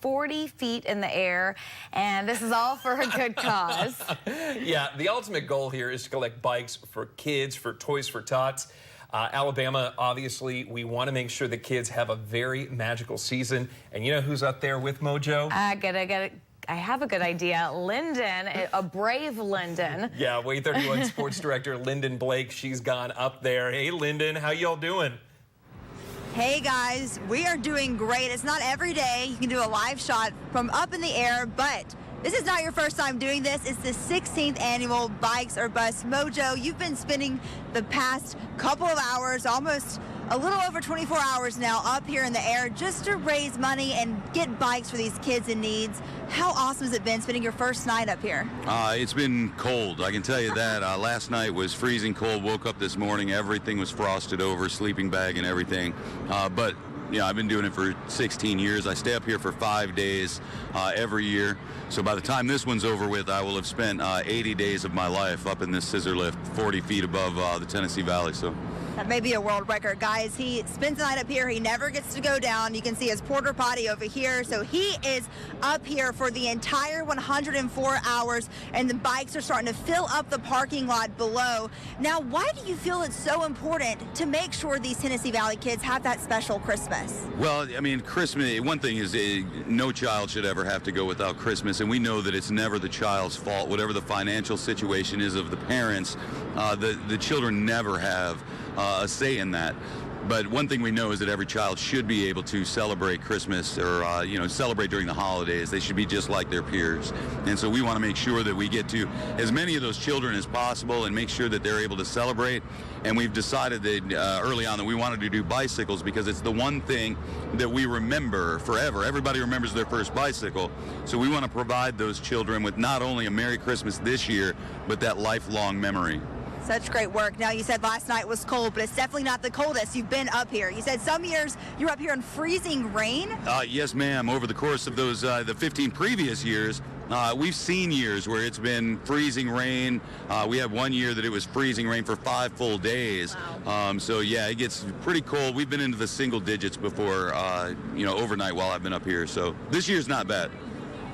40 feet in the air, and this is all for a good cause. Yeah, the ultimate goal here is to collect bikes for kids, for Toys for Tots. Alabama, obviously, we want to make sure the kids have a very magical season. And you know who's up there with Mojo? I have a good idea. Lyndon, a brave Lyndon. Yeah, WAAY 31 sports director Lyndon Blake. She's gone up there. Hey, Lyndon, how y'all doing? Hey guys, we are doing great. It's not every day you can do a live shot from up in the air, but this is not your first time doing this. It's the 16th annual Bikes or Bust Mojo. You've been spending the past couple of hours, almost a little over 24 hours now, up here in the air just to raise money and get bikes for these kids in needs. How awesome has it been spending your first night up here? It's been cold, I can tell you that. Last night was freezing cold. Woke up this morning, everything was frosted over, sleeping bag and everything. But yeah, I've been doing it for 16 years. I stay up here for 5 days every year. So by the time this one's over with, I will have spent 80 days of my life up in this scissor lift, 40 feet above the Tennessee Valley. So that may be a world record, guys. He spends the night up here. He never gets to go down. You can see his porta potty over here. So he is up here for the entire 104 hours, and the bikes are starting to fill up the parking lot below. Now, why do you feel it's so important to make sure these Tennessee Valley kids have that special Christmas? Well, I mean, Christmas, one thing is no child should ever have to go without Christmas, and we know that it's never the child's fault. Whatever the financial situation is of the parents, the children never have a say in that. But one thing we know is that every child should be able to celebrate Christmas or, celebrate during the holidays. They should be just like their peers. And so we want to make sure that we get to as many of those children as possible and make sure that they're able to celebrate. And we've decided that early on that we wanted to do bicycles because it's the one thing that we remember forever. Everybody remembers their first bicycle. So we want to provide those children with not only a Merry Christmas this year, but that lifelong memory. Such great work. Now, you said last night was cold, but it's definitely not the coldest you've been up here. You said some years you were up here in freezing rain? Yes, ma'am. Over the course of those the 15 previous years, we've seen years where it's been freezing rain. We had one year that it was freezing rain for 5 full days. Wow. So, yeah, it gets pretty cold. We've been into the single digits before, overnight while I've been up here. So this year's not bad.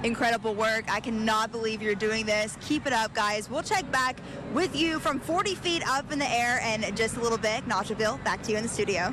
Incredible work. I cannot believe you're doing this. Keep it up, guys. We'll check back with you from 40 feet up in the air in just a little bit. Naushaville, back to you in the studio.